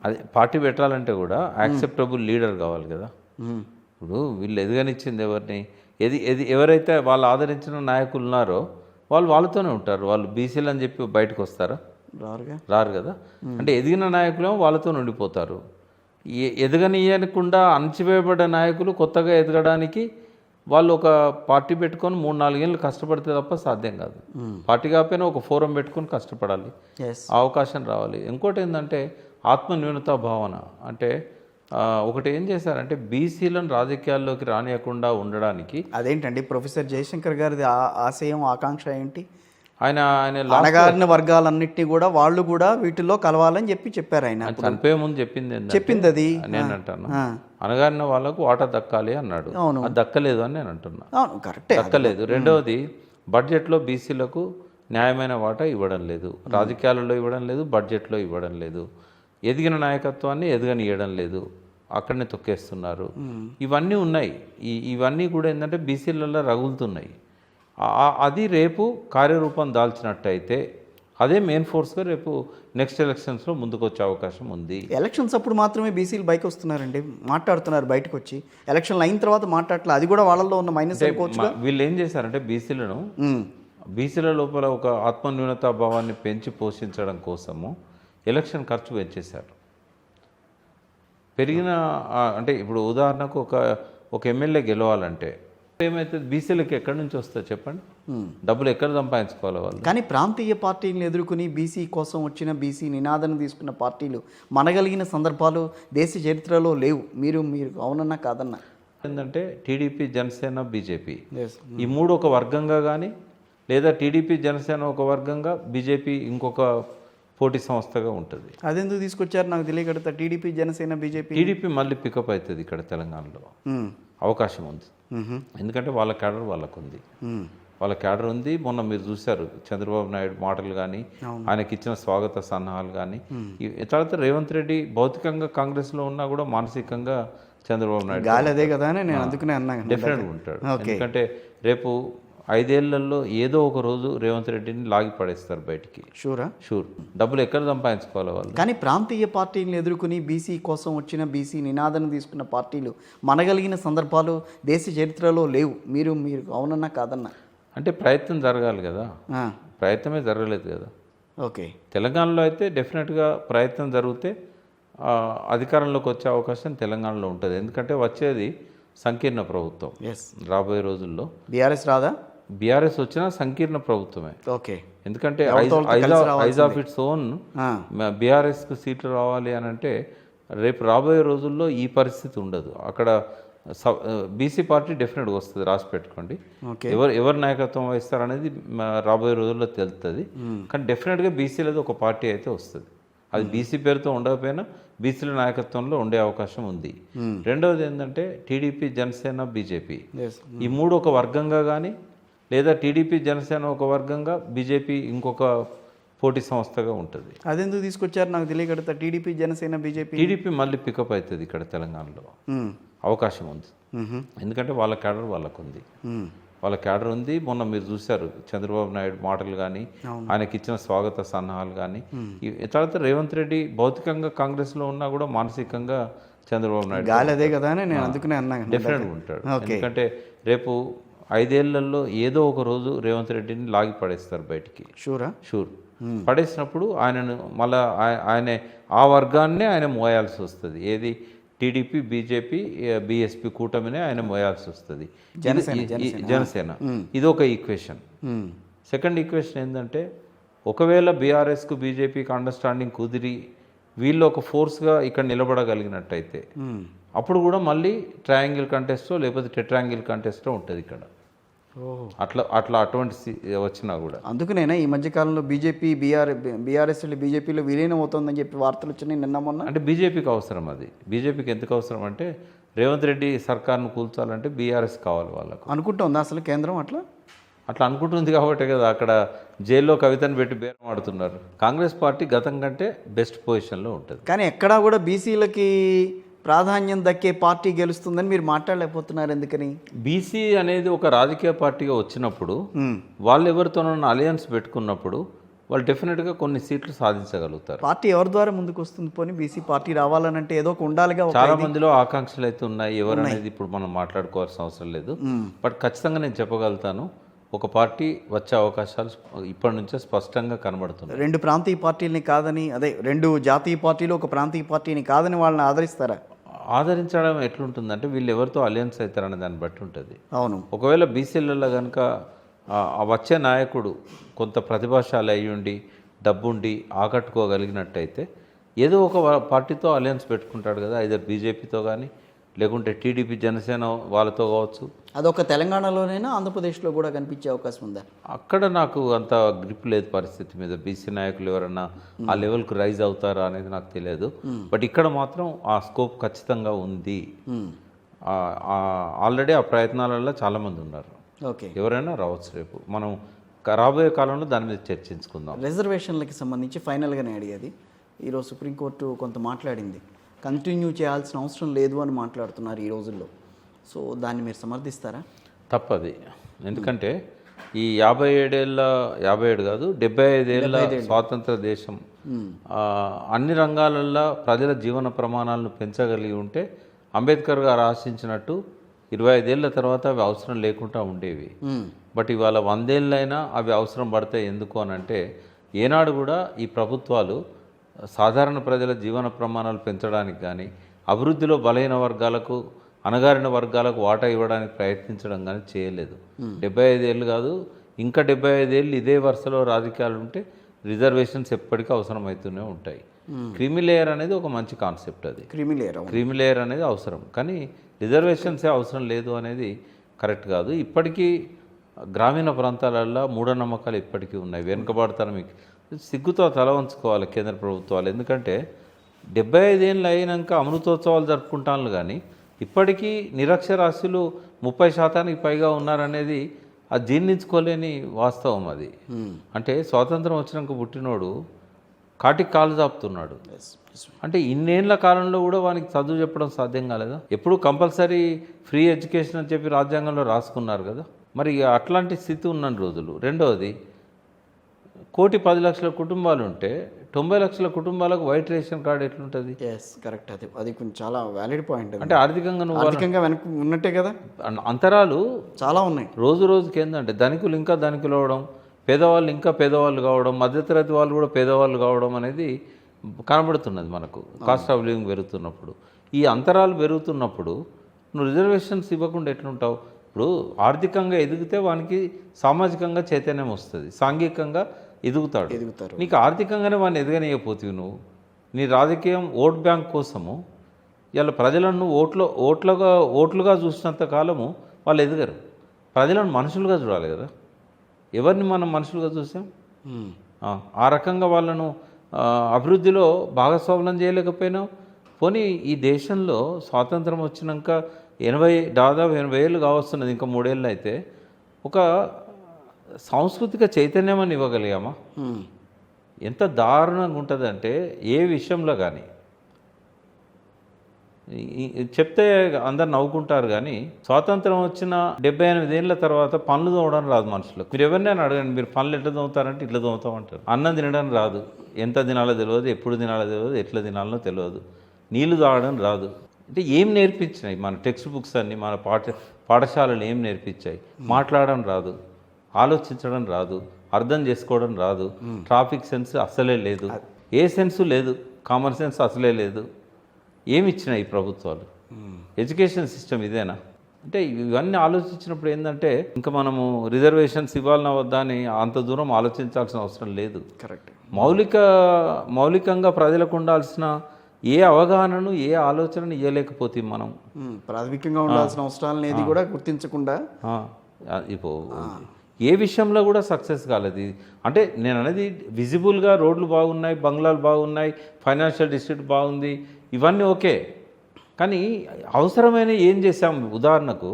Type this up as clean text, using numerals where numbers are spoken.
అది పార్టీ పెట్టాలంటే కూడా యాక్సెప్టబుల్ లీడర్ కావాలి కదా. ఇప్పుడు వీళ్ళు ఎదగనిచ్చింది ఎవరిని, ఎవరైతే వాళ్ళు ఆదరించిన నాయకులు ఉన్నారో వాళ్ళు వాళ్ళతోనే ఉంటారు. వాళ్ళు బీసీలు అని చెప్పి బయటకు వస్తారా? రారు కదా. అంటే ఎదిగిన నాయకులేమో వాళ్ళతో ఉండిపోతారు. ఎదగనీయకుండా అణచివేయబడ్డ నాయకులు కొత్తగా ఎదగడానికి వాళ్ళు ఒక పార్టీ పెట్టుకొని 3-4 ఏళ్ళు కష్టపడితే తప్ప సాధ్యం కాదు. పార్టీ కాకపోయినా ఒక ఫోరం పెట్టుకొని కష్టపడాలి, అవకాశం రావాలి. ఇంకోటి ఏంటంటే ఆత్మన్యూనతా భావన. అంటే ఒకటి ఏం చేశారంటే బీసీలను రాజకీయాల్లోకి రానియకుండా ఉండడానికి. అదేంటండి ప్రొఫెసర్ జయశంకర్ గారిది ఆశయం, ఆకాంక్ష ఏంటి? ఆయన అణగారిన వర్గాలన్నింటినీ కూడా వాళ్ళు కూడా వీటిల్లో కలవాలని చెప్పారు. ఆయన చనిపోయే ముందు చెప్పింది అది నేను అంటాను. అనగారిన వాళ్ళకు వాటా దక్కాలి అన్నాడు. అది దక్కలేదు అని నేను అంటున్నా. కరెక్టే, దక్కలేదు. రెండవది, బడ్జెట్లో బీసీలకు న్యాయమైన వాటా ఇవ్వడం లేదు, రాజకీయాలలో ఇవ్వడం లేదు, బడ్జెట్లో ఇవ్వడం లేదు, ఎదిగిన నాయకత్వాన్ని ఎదగనియడం లేదు, అక్కడనే తొక్కేస్తున్నారు. ఇవన్నీ ఉన్నాయి. ఇవన్నీ కూడా ఏంటంటే బీసీలలో రగులుతున్నాయి. అది రేపు కార్యరూపం దాల్చినట్టయితే అదే మెయిన్ ఫోర్స్గా రేపు నెక్స్ట్ ఎలక్షన్స్లో ముందుకు వచ్చే అవకాశం ఉంది. ఎలక్షన్స్ అప్పుడు మాత్రమే బీసీలు బయటకు వస్తున్నారండి, మాట్లాడుతున్నారు బయటకు వచ్చి. ఎలక్షన్లు అయిన తర్వాత మాట్లాడలేదు. అది కూడా వాళ్ళలో ఉన్న మైనస్ అనుకోవచ్చు. వీళ్ళు ఏం చేశారంటే బీసీల లోపల ఒక ఆత్మన్యూనతా భావాన్ని పెంచి పోషించడం కోసము ఎలక్షన్ ఖర్చు పెంచేశారు. పెరిగిన అంటే ఇప్పుడు ఉదాహరణకు ఒక ఎమ్మెల్యే గెలవాలంటే ఏమైతే బీసీలకు ఎక్కడి నుంచి వస్తుంది చెప్పండి? డబ్బులు ఎక్కడ సంపాదించుకోవాలి వాళ్ళు? కానీ ప్రాంతీయ పార్టీలను ఎదుర్కొని బీసీ కోసం వచ్చిన, బీసీ నినాదం తీసుకున్న పార్టీలు మనగలిగిన సందర్భాలు దేశ చరిత్రలో లేవు. మీరు అవునన్నా కాదన్నా ఏంటంటే టీడీపీ, జనసేన, బీజేపీ ఈ మూడు ఒక వర్గంగా కానీ, లేదా టీడీపీ జనసేన ఒక వర్గంగా, బీజేపీ ఇంకొక పోటీ సంస్థగా ఉంటుంది. అదెందుకు తీసుకొచ్చారు నాకు తెలియకడతా. TDP, Janasena, BJP. టీడీపీ మళ్ళీ పికప్ అవుతుంది ఇక్కడ తెలంగాణలో, అవకాశం ఉంది. ఎందుకంటే వాళ్ళ క్యాడర్ వాళ్ళకు ఉంది, వాళ్ళ క్యాడర్ ఉంది. మొన్న మీరు చూశారు చంద్రబాబు నాయుడు మాటలు కానీ, ఆయనకి ఇచ్చిన స్వాగత సన్నాహాలు కానీ. తర్వాత రేవంత్ రెడ్డి భౌతికంగా కాంగ్రెస్లో ఉన్నా కూడా మానసికంగా చంద్రబాబు నాయుడు అదే కదా నేను అందుకనే అన్నా డెఫినెట్గా ఉంటాడు. ఎందుకంటే రేపు 5 ఏళ్లలో ఏదో ఒక రోజు రేవంత్ రెడ్డిని లాగి పడేస్తారు బయటికి. షూర్. డబ్బులు ఎక్కడ సంపాదించుకోవాలి వాళ్ళు? కానీ ప్రాంతీయ పార్టీలను ఎదుర్కొని బీసీ కోసం వచ్చిన, బీసీ నినాదం తీసుకున్న పార్టీలు మనగలిగిన సందర్భాలు దేశ చరిత్రలో లేవు. మీరు అవునన్నా కాదన్నా అంటే ప్రయత్నం జరగాలి కదా. ప్రయత్నమే జరగలేదు కదా. ఓకే, తెలంగాణలో అయితే డెఫినెట్గా ప్రయత్నం జరిగితే అధికారంలోకి వచ్చే అవకాశం తెలంగాణలో ఉంటుంది. ఎందుకంటే వచ్చేది సంకీర్ణ ప్రభుత్వం. రాబోయే రోజుల్లో బీఆర్ఎస్ రాదా? బీఆర్ఎస్ వచ్చినా సంకీర్ణ ప్రభుత్వమే. ఓకే, ఎందుకంటే ఐజ్ ఆఫ్ ఇట్స్ ఓన్ బీఆర్ఎస్కు సీట్లు రావాలి అని అంటే రేపు రాబోయే రోజుల్లో ఈ పరిస్థితి ఉండదు. అక్కడ బీసీ పార్టీ డెఫినెట్గా వస్తుంది, రాసి పెట్టుకోండి. ఎవరు నాయకత్వం వహిస్తారనేది రాబోయే రోజుల్లో తెలుస్తుంది. కానీ డెఫినెట్గా బీసీలది ఒక పార్టీ అయితే వస్తుంది. అది బీసీ పేరుతో ఉండకపోయినా బీసీల నాయకత్వంలో ఉండే అవకాశం ఉంది. రెండవది ఏంటంటే టీడీపీ, జనసేన, బీజేపీ ఈ మూడు ఒక వర్గంగా కానీ, లేదా టీడీపీ, జనసేన ఒక వర్గంగా, బీజేపీ ఇంకొక పోటీ సంస్థగా ఉంటుంది. అదెందుకు తీసుకొచ్చారు నాకు తెలియకడతా. TDP, Janasena, BJP. టీడీపీ మళ్ళీ పికప్ అవుతుంది ఇక్కడ తెలంగాణలో, అవకాశం ఉంది. ఎందుకంటే వాళ్ళ క్యాడర్ వాళ్ళకు ఉంది, వాళ్ళ క్యాడర్ ఉంది. మొన్న మీరు చూశారు చంద్రబాబు నాయుడు మాటలు కానీ, ఆయనకి ఇచ్చిన స్వాగత సన్నాహాలు కానీ. తర్వాత రేవంత్ రెడ్డి భౌతికంగా కాంగ్రెస్లో ఉన్నా కూడా మానసికంగా చంద్రబాబు నాయుడు అదే కదా నేను అందుకనే అన్నా డెఫినెట్గా ఉంటాడు. ఎందుకంటే రేపు 5 ఏళ్లలో ఏదో ఒక రోజు రేవంత్ రెడ్డిని లాగి పడేస్తారు బయటికి. షూర్. పడేసినప్పుడు ఆయనను మళ్ళీ ఆ వర్గాన్నే ఆయన మోయాల్సి వస్తుంది. ఏది? టీడీపీ, బీజేపీ, బీఎస్పీ కూటమినే ఆయన మోయాల్సి వస్తుంది. జనసేన. ఇది ఒక ఈక్వేషన్. సెకండ్ ఈక్వేషన్ ఏంటంటే ఒకవేళ బీఆర్ఎస్కు, బీజేపీకి అండర్స్టాండింగ్ కుదిరి వీళ్ళు ఒక ఫోర్స్గా ఇక్కడ నిలబడగలిగినట్టయితే అప్పుడు కూడా మళ్ళీ ట్రయాంగిల్ కంటెస్టో లేకపోతే టెట్రాంగిల్ కంటెస్టో ఉంటుంది ఇక్కడ. అటువంటి వచ్చినా కూడా. అందుకనేనా ఈ మధ్యకాలంలో బీజేపీ, బీఆర్ఎస్ బీజేపీలో విలీనం అవుతుందని చెప్పి వార్తలు వచ్చినాయి నిన్న మొన్న. అంటే బీజేపీకి అవసరం. అది బీజేపీకి ఎందుకు అవసరం అంటే రేవంత్ రెడ్డి సర్కార్ను కూల్చాలంటే బీఆర్ఎస్ కావాలి వాళ్ళకు. అనుకుంటుందా అసలు కేంద్రం అట్లా అనుకుంటుంది కాబట్టి కదా అక్కడ జైల్లో కవితను పెట్టి బేరం ఆడుతున్నారు. కాంగ్రెస్ పార్టీ గతం కంటే బెస్ట్ పొజిషన్లో ఉంటుంది. కానీ ఎక్కడా కూడా బీసీలకి ప్రాధాన్యం దక్కే పార్టీ గెలుస్తుందని మీరు మాట్లాడలేకపోతున్నారు. ఎందుకని? బీసీ అనేది ఒక రాజకీయ పార్టీగా వచ్చినప్పుడు వాళ్ళు ఎవరితోనన్నా అలయన్స్ పెట్టుకున్నప్పుడు వాళ్ళు డెఫినెట్గా కొన్ని సీట్లు సాధించగలుగుతారు. పార్టీ ఎవరి ద్వారా ముందుకు వస్తుంది? పోనీ బీసీ పార్టీ రావాలనంటే ఏదో ఒక ఉండాలిగా. చాలా మందిలో ఆకాంక్షలు అయితే ఉన్నాయి. ఎవరనేది ఇప్పుడు మనం మాట్లాడుకోవాల్సిన అవసరం లేదు. బట్ ఖచ్చితంగా నేను చెప్పగలుగుతాను, ఒక పార్టీ వచ్చే అవకాశాలు ఇప్పటి నుంచే స్పష్టంగా కనబడుతున్నాయి. 2 ప్రాంతీయ పార్టీలని కాదని, అదే 2 జాతీయ పార్టీలు ఒక ప్రాంతీయ పార్టీని కాదని వాళ్ళని ఆదరిస్తారా? ఆదరించడం ఎట్లుంటుందంటే వీళ్ళు ఎవరితో అలయన్స్ అవుతారనే దాన్ని బట్టి ఉంటుంది. అవును. ఒకవేళ బీసీలలో కనుక వచ్చే నాయకుడు కొంత ప్రతిభాశాలి అయ్యుండి డబ్బుండి ఆకట్టుకోగలిగినట్టయితే ఏదో ఒక పార్టీతో అలయన్స్ పెట్టుకుంటాడు కదా, ఐదర్ బీజేపీతో కానీ లేకుంటే టీడీపీ జనసేన వాళ్ళతో కావచ్చు. అదొక తెలంగాణలోనైనా ఆంధ్రప్రదేశ్లో కూడా కనిపించే అవకాశం ఉందా? అక్కడ నాకు అంత గ్రిప్ లేదు పరిస్థితి మీద. బీసీ నాయకులు ఎవరన్నా ఆ లెవెల్కి రైజ్ అవుతారా అనేది నాకు తెలియదు. బట్ ఇక్కడ మాత్రం ఆ స్కోప్ ఖచ్చితంగా ఉంది. ఆల్రెడీ ఆ ప్రయత్నాలలో చాలామంది ఉన్నారు. ఓకే, ఎవరైనా రావచ్చు. రేపు మనం రాబోయే కాలంలో దాని మీద చర్చించుకుందాం. రిజర్వేషన్లకి సంబంధించి ఫైనల్గానే అడిగేది, ఈరోజు సుప్రీంకోర్టు కొంత మాట్లాడింది, కంటిన్యూ చేయాల్సిన అవసరం లేదు అని మాట్లాడుతున్నారు ఈ రోజుల్లో. సో దాన్ని మీరు సమర్థిస్తారా? తప్పది. ఎందుకంటే ఈ 57 కాదు 75 ఏళ్ళ స్వాతంత్ర దేశం అన్ని రంగాలల్లో ప్రజల జీవన ప్రమాణాలను పెంచగలిగి ఉంటే అంబేద్కర్ గారు ఆశించినట్టు 25 ఏళ్ళ తర్వాత అవి అవసరం లేకుండా ఉండేవి. బట్ ఇవాళ 100 ఏళ్ళైనా అవి అవసరం పడతాయి. ఎందుకు అని అంటే ఏనాడు కూడా ఈ ప్రభుత్వాలు సాధారణ ప్రజల జీవన ప్రమాణాలు పెంచడానికి కానీ అభివృద్ధిలో బలహీన వర్గాలకు అణగారిన వర్గాలకు వాటా ఇవ్వడానికి ప్రయత్నించడం కానీ చేయలేదు. 75 ఏళ్ళు కాదు, ఇంకా 75 ఏళ్ళు ఇదే వరుసలో రాజకీయాలు ఉంటే రిజర్వేషన్స్ ఎప్పటికీ అవసరమవుతూనే ఉంటాయి. క్రీమీ లేయర్ అనేది ఒక మంచి కాన్సెప్ట్. అది క్రీమీ లేయర్ అనేది అవసరం, కానీ రిజర్వేషన్సే అవసరం లేదు అనేది కరెక్ట్ కాదు. ఇప్పటికీ గ్రామీణ ప్రాంతాలలో మూఢనమ్మకాలు ఇప్పటికీ ఉన్నాయి. వెనుకబడతాను మీకు సిగ్గుతో తల వంచుకోవాలి కేంద్ర ప్రభుత్వాలు. ఎందుకంటే 75 ఏళ్ళు అయినాక అమృతోత్సవాలు జరుపుకుంటాను, కానీ ఇప్పటికీ నిరక్షరాస్యులు 30% పైగా ఉన్నారనేది అది జీర్ణించుకోలేని వాస్తవం. అది అంటే స్వాతంత్రం వచ్చినాక పుట్టినోడు కాటికి కాలు చాపుతున్నాడు. అంటే ఇన్నేళ్ల కాలంలో కూడా వానికి చదువు చెప్పడం సాధ్యం కాలేదా? ఎప్పుడు కంపల్సరీ ఫ్రీ ఎడ్యుకేషన్ అని చెప్పి రాజ్యాంగంలో రాసుకున్నారు కదా. మరి అట్లాంటి స్థితి ఉన్న రోజులు. రెండవది, 1,10,00,000 కుటుంబాలు ఉంటే 90 లక్షల కుటుంబాలకు వైట్ రేషన్ కార్డు ఎట్లుంటుంది? కరెక్ట్. అది కొంచెం చాలా వ్యాలిడ్ పాయింట్. అంటే ఆర్థికంగా వెనక ఉన్నట్టే కదా. అంతరాలు చాలా ఉన్నాయి. రోజుకి ఏంటంటే ధనికులు ఇంకా ధనికులు అవడం, పేదవాళ్ళు ఇంకా పేదవాళ్ళు కావడం, మధ్యతరగతి వాళ్ళు కూడా పేదవాళ్ళు కావడం అనేది కనబడుతున్నది మనకు. కాస్ట్ ఆఫ్ లివింగ్ పెరుగుతున్నప్పుడు, ఈ అంతరాలు పెరుగుతున్నప్పుడు నువ్వు రిజర్వేషన్స్ ఇవ్వకుండా ఎట్లుంటావు? ఇప్పుడు ఆర్థికంగా ఎదిగితే వానికి సామాజికంగా చైతన్యం వస్తుంది, సాంఘికంగా ఎదుగుతాడు. నీకు ఆర్థికంగానే వాడిని ఎదగనీయకపోతే నువ్వు నీ రాజకీయం ఓట్ బ్యాంక్ కోసము ఇలా ప్రజలను ఓట్లుగా చూసినంత కాలము వాళ్ళు ఎదగరు. ప్రజలను మనుషులుగా చూడాలి కదా. ఎవరిని మనం మనుషులుగా చూసాం? ఆ రకంగా వాళ్ళను అభివృద్ధిలో భాగస్వామ్యం చేయలేకపోయినాం. పోనీ ఈ దేశంలో స్వాతంత్రం వచ్చినాక దాదాపు 80 ఏళ్ళు కావస్తున్నది, ఇంకా 3 ఏళ్ళు అయితే ఒక సాంస్కృతిక చైతన్యం అని ఇవ్వగలిగామా? ఎంత దారుణంగా ఉంటుందంటే ఏ విషయంలో కానీ చెప్తే అందరు నవ్వుకుంటారు, కానీ స్వాతంత్రం వచ్చిన 78 ఏళ్ళ తర్వాత పనులు తోమడం రాదు మనుషులకు. మీరు ఎవరినైనా అడగండి, మీరు పనులు ఎట్లా తోముతారంటే ఇట్లా తోముతామంటారు. అన్నం తినడం రాదు, ఎంత తినాలో తెలియదు, ఎప్పుడు తినాలో తెలియదు, ఎట్లా తినాలో తెలియదు, నీళ్లు తాగడం రాదు. అంటే ఏం నేర్పించినాయి మన టెక్స్ట్ బుక్స్ అన్నీ, మన పాఠశాలలు ఏం నేర్పించాయి? మాట్లాడడం రాదు, ఆలోచించడం రాదు, అర్థం చేసుకోవడం రాదు, ట్రాఫిక్ సెన్స్ అసలే లేదు, ఏ సెన్సు లేదు, కామన్ సెన్స్ అసలే లేదు. ఏమి ఇచ్చినాయి ఈ ప్రభుత్వాలు? ఎడ్యుకేషన్ సిస్టమ్ ఇదేనా? అంటే ఇవన్నీ ఆలోచించినప్పుడు ఏంటంటే ఇంకా మనము రిజర్వేషన్స్ ఇవ్వాలన్నా వద్దా అని అంత దూరం ఆలోచించాల్సిన అవసరం లేదు. కరెక్ట్. మౌలికంగా ప్రజలకు ఉండాల్సిన ఏ అవగాహనను, ఏ ఆలోచనను ఇవ్వలేకపోతే మనం ప్రాథమికంగా ఉండాల్సిన అవసరాలను ఏది కూడా గుర్తించకుండా ఏ విషయంలో కూడా సక్సెస్ కాలేదు. అంటే నేను అనేది విజిబుల్గా రోడ్లు బాగున్నాయి, బంగ్లాలు బాగున్నాయి, ఫైనాన్షియల్ డిస్ట్రిక్ట్ బాగుంది, ఇవన్నీ ఓకే, కానీ అవసరమైన ఏం చేసాం? ఉదాహరణకు